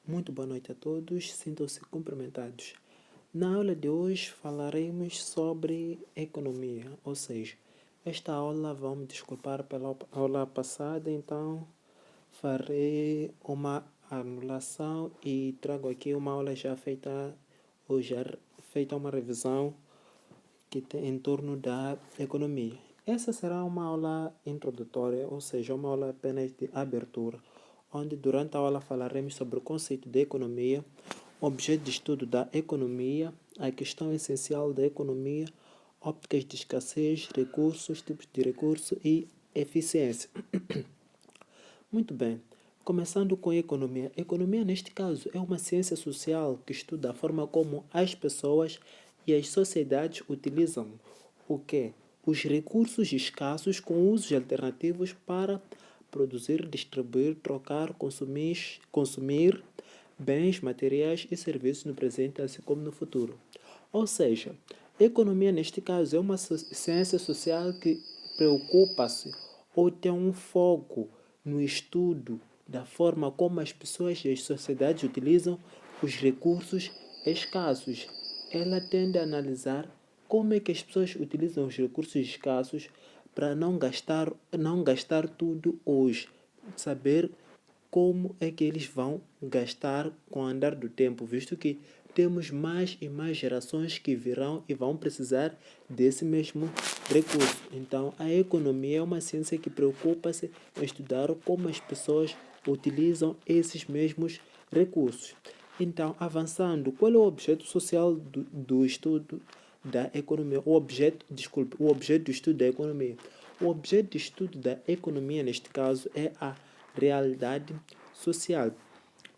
Muito boa noite a todos, sintam-se cumprimentados. Na aula de hoje falaremos sobre economia, ou seja, esta aula, vão me desculpar pela aula passada, então farei uma anulação e trago aqui uma aula já feita, ou já feita uma revisão que tem em torno da economia. Essa será uma aula introdutória, ou seja, uma aula apenas de abertura, onde durante a aula falaremos sobre o conceito de economia, o objeto de estudo da economia, a questão essencial da economia, ópticas de escassez, recursos, tipos de recurso e eficiência. Muito bem. Começando com a economia. Economia, neste caso, é uma ciência social que estuda a forma como as pessoas e as sociedades utilizam o quê? Os recursos escassos com usos alternativos para produzir, distribuir, trocar, consumir bens, materiais e serviços no presente, assim como no futuro. Ou seja, a economia, neste caso, é uma ciência social que preocupa-se ou tem um foco no estudo da forma como as pessoas e as sociedades utilizam os recursos escassos. Ela tende a analisar como é que as pessoas utilizam os recursos escassos para não gastar tudo hoje. Saber como é que eles vão gastar com o andar do tempo, visto que temos mais e mais gerações que virão e vão precisar desse mesmo recurso. Então, a economia é uma ciência que preocupa-se em estudar como as pessoas utilizam esses mesmos recursos. Então, avançando, qual é o objeto social do estudo da economia? O objeto do estudo da economia. O objeto de estudo da economia, neste caso, é a realidade social.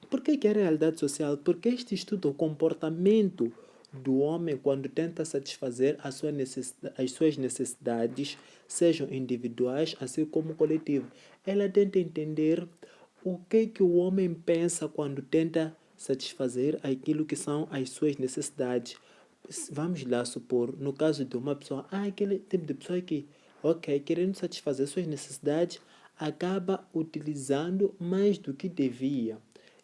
Por que é realidade social? Porque este estuda o comportamento do homem quando tenta satisfazer as suas necessidades, sejam individuais, assim como coletivas. Ela tenta entender o que o homem pensa quando tenta satisfazer aquilo que são as suas necessidades. Vamos lá supor, no caso de uma pessoa, aquele tipo de pessoa que, ok, querendo satisfazer suas necessidades, acaba utilizando mais do que devia.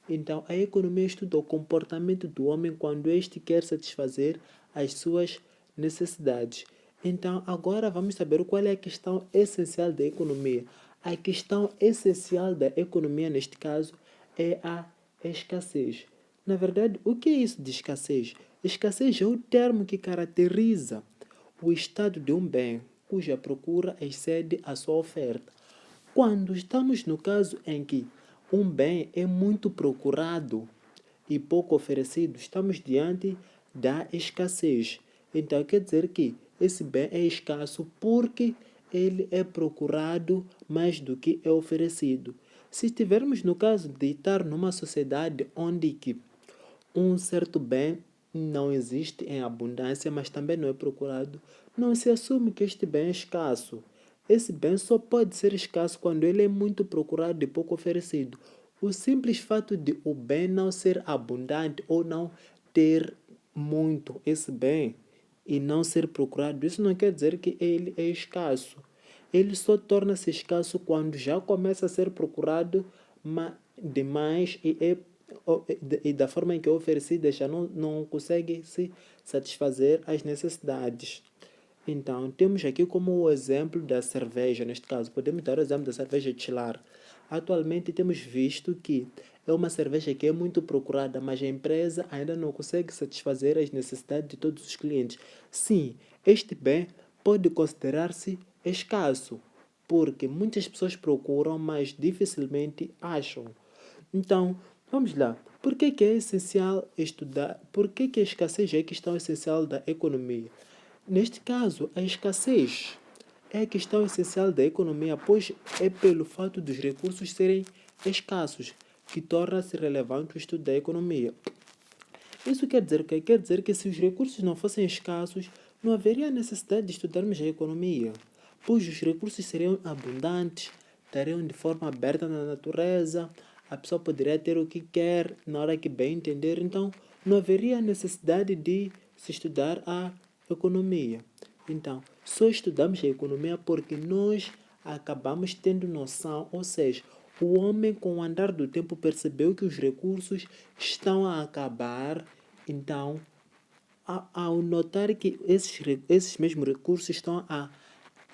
Então, a economia estuda o comportamento do homem quando este quer satisfazer as suas necessidades. Então, agora vamos saber qual é a questão essencial da economia. A questão essencial da economia, neste caso, é a escassez. Na verdade, o que é isso de escassez? Escassez é o termo que caracteriza o estado de um bem cuja procura excede a sua oferta. Quando estamos no caso em que um bem é muito procurado e pouco oferecido, estamos diante da escassez. Então, quer dizer que esse bem é escasso porque ele é procurado mais do que é oferecido. Se estivermos no caso de estar numa sociedade onde que um certo bem não existe em abundância, mas também não é procurado, não se assume que este bem é escasso. Esse bem só pode ser escasso quando ele é muito procurado e pouco oferecido. O simples fato de o bem não ser abundante ou não ter muito esse bem e não ser procurado, isso não quer dizer que ele é escasso. Ele só torna-se escasso quando já começa a ser procurado demais e da forma em que é oferecida já não consegue se satisfazer as necessidades. Então, temos aqui como o exemplo da cerveja, neste caso, podemos dar o exemplo da cerveja Chilar. Atualmente temos visto que é uma cerveja que é muito procurada, mas a empresa ainda não consegue satisfazer as necessidades de todos os clientes. Sim, este bem pode considerar-se escasso, porque muitas pessoas procuram, mas dificilmente acham. Então, vamos lá. Por que é essencial estudar? Por que a escassez é a questão essencial da economia? Neste caso, a escassez é a questão essencial da economia, pois é pelo fato dos recursos serem escassos que torna-se relevante o estudo da economia. Isso quer dizer o quê? Quer dizer que se os recursos não fossem escassos, não haveria necessidade de estudarmos a economia, pois os recursos seriam abundantes, estariam de forma aberta na natureza, a pessoa poderia ter o que quer na hora que bem entender, então não haveria necessidade de se estudar a economia. Então, só estudamos a economia porque nós acabamos tendo noção, ou seja, o homem, com o andar do tempo, percebeu que os recursos estão a acabar. Então, ao notar que esses mesmos recursos estão a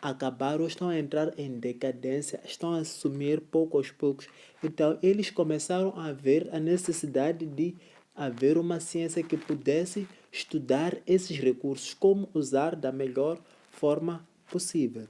acabar ou estão a entrar em decadência, estão a sumir pouco aos poucos, então eles começaram a ver a necessidade de haver uma ciência que pudesse estudar esses recursos, como usar da melhor forma possível.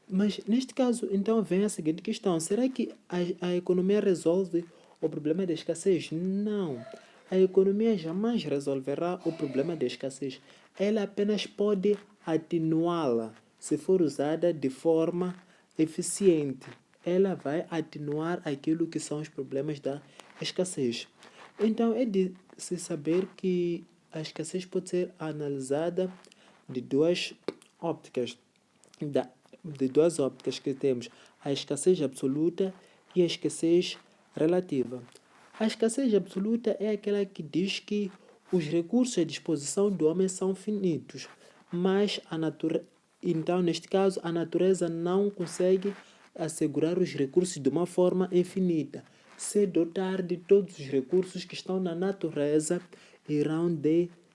Mas neste caso, então, vem a seguinte questão: será que a economia resolve o problema da escassez? Não. A economia jamais resolverá o problema da escassez. Ela apenas pode atenuá-la se for usada de forma eficiente. Ela vai atenuar aquilo que são os problemas da escassez. Então, é de se saber que a escassez pode ser analisada de duas ópticas. De duas ópticas que temos: a escassez absoluta e a escassez relativa. A escassez absoluta é aquela que diz que os recursos à disposição do homem são finitos, mas então, neste caso, a natureza não consegue assegurar os recursos de uma forma infinita. Se dotar de todos os recursos que estão na natureza, irão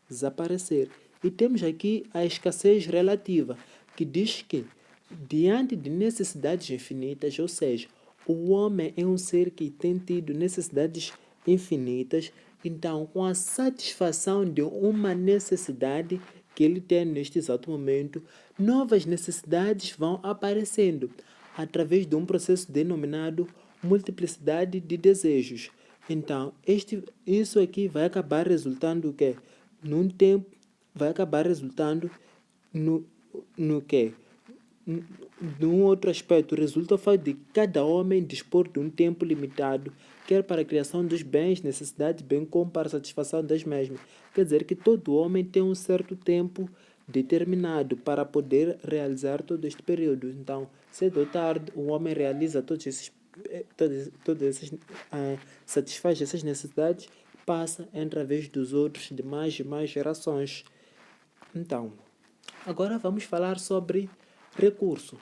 desaparecer. E temos aqui a escassez relativa, que diz que, diante de necessidades infinitas, ou seja, o homem é um ser que tem tido necessidades infinitas, então, com a satisfação de uma necessidade que ele tem neste exato momento, novas necessidades vão aparecendo através de um processo denominado multiplicidade de desejos. Então, isso aqui vai acabar resultando o quê? Num tempo, vai acabar resultando no quê? Num outro aspecto, resulta o fato de cada homem dispor de um tempo limitado, quer para a criação dos bens, necessidades, bem como para a satisfação das mesmas. Quer dizer que todo homem tem um certo tempo determinado para poder realizar todo este período. Então, cedo ou tarde, o homem realiza satisfaz essas necessidades, passa através dos outros de mais e mais gerações. Então, agora vamos falar sobre recurso.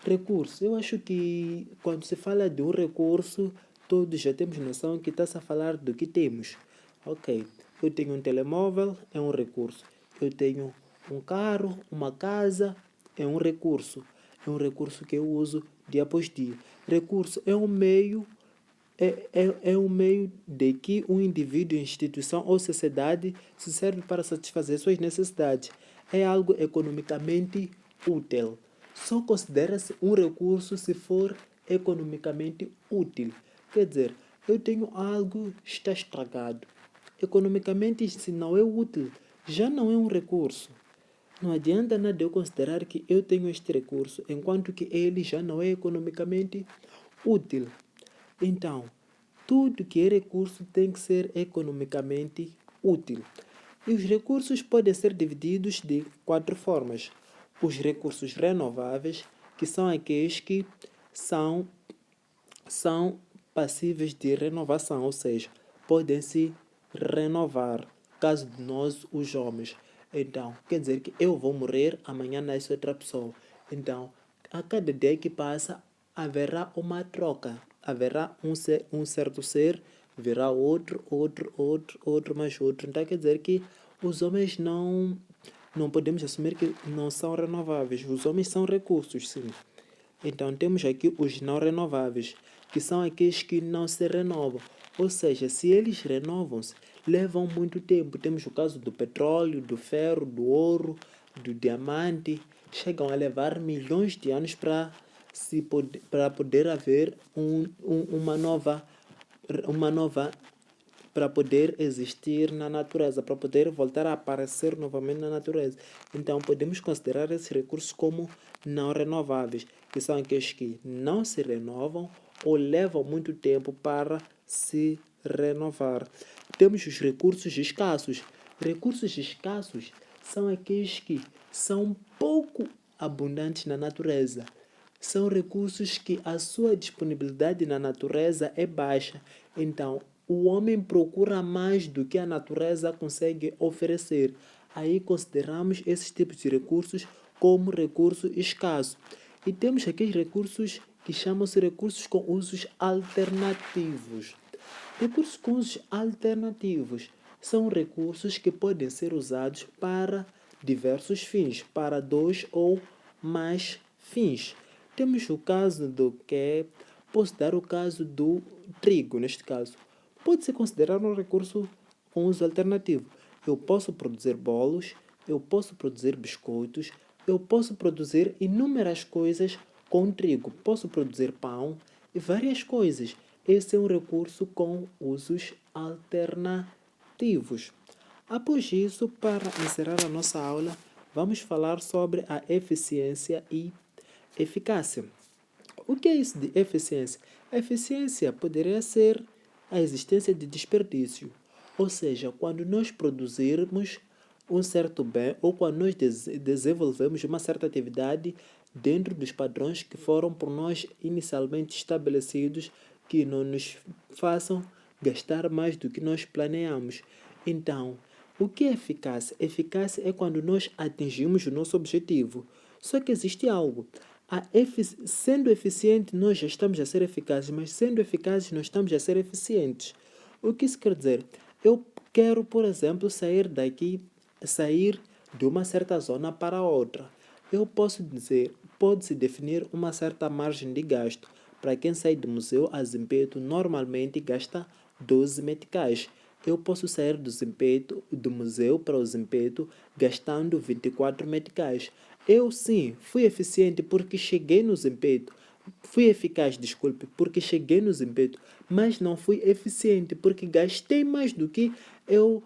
Recurso. Eu acho que quando se fala de um recurso, todos já temos noção que está-se a falar do que temos. Ok, eu tenho um telemóvel, é um recurso. Eu tenho um carro, uma casa, é um recurso. É um recurso que eu uso dia após dia. Recurso é um meio um meio de que um indivíduo, instituição ou sociedade se serve para satisfazer suas necessidades. É algo economicamente útil. Só considera-se um recurso se for economicamente útil. Quer dizer, eu tenho algo que está estragado. Economicamente, se não é útil, já não é um recurso. Não adianta nada eu considerar que eu tenho este recurso, enquanto que ele já não é economicamente útil. Então, tudo que é recurso tem que ser economicamente útil. E os recursos podem ser divididos de 4 formas. Os recursos renováveis, que são aqueles que são passíveis de renovação, ou seja, podem se renovar, caso de nós, os homens. Então, quer dizer que eu vou morrer, amanhã nasce outra pessoa. Então, a cada dia que passa, haverá uma troca. Haverá um certo ser, virá outro, mais outro. Então, quer dizer que os homens não podemos assumir que não são renováveis. Os homens são recursos, sim. Então, temos aqui os não renováveis, que são aqueles que não se renovam. Ou seja, se eles renovam-se, levam muito tempo. Temos o caso do petróleo, do ferro, do ouro, do diamante. Chegam a levar milhões de anos para poder haver uma nova para poder existir na natureza, para poder voltar a aparecer novamente na natureza. Então, podemos considerar esses recursos como não renováveis, que são aqueles que não se renovam ou levam muito tempo para se renovar. Temos os recursos escassos. Recursos escassos são aqueles que são pouco abundantes na natureza. São recursos que a sua disponibilidade na natureza é baixa. Então, o homem procura mais do que a natureza consegue oferecer. Aí consideramos esses tipos de recursos como recurso escasso. E temos aqueles recursos que chamam-se recursos com usos alternativos. Recursos com usos alternativos são recursos que podem ser usados para diversos fins, para dois ou mais fins. Temos o caso do que posso dar o caso do trigo, neste caso. Pode ser considerado um recurso com uso alternativo. Eu posso produzir bolos, eu posso produzir biscoitos, eu posso produzir inúmeras coisas com trigo. Posso produzir pão e várias coisas. Esse é um recurso com usos alternativos. Após isso, para encerrar a nossa aula, vamos falar sobre a eficiência e eficácia. O que é isso de eficiência? A eficiência poderia ser a existência de desperdício, ou seja, quando nós produzirmos um certo bem ou quando nós desenvolvemos uma certa atividade dentro dos padrões que foram por nós inicialmente estabelecidos, que não nos façam gastar mais do que nós planeamos. Então, o que é eficácia? Eficácia é quando nós atingimos o nosso objetivo. Só que existe algo. Sendo eficiente, nós já estamos a ser eficazes, mas sendo eficazes, nós estamos a ser eficientes. O que isso quer dizer? Eu quero, por exemplo, sair de uma certa zona para outra. Eu posso dizer, pode-se definir uma certa margem de gasto. Para quem sai do museu a Zimpeto, normalmente gasta 12 meticais. Eu posso sair do museu para o Zimpeto gastando 24 meticais. Eu sim, fui eficiente porque cheguei no Zimpeto. Fui eficaz, desculpe, porque cheguei no Zimpeto, mas não fui eficiente porque gastei mais do que eu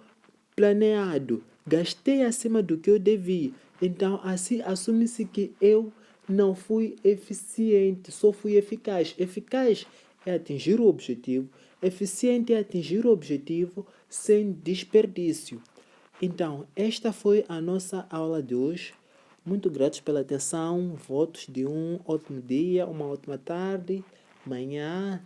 planeado. Gastei acima do que eu devia. Então, assim, assume-se que eu não fui eficiente, só fui eficaz. Eficaz é atingir o objetivo, eficiente é atingir o objetivo sem desperdício. Então, esta foi a nossa aula de hoje. Muito gratos pela atenção. Votos de um ótimo dia, uma ótima tarde, manhã.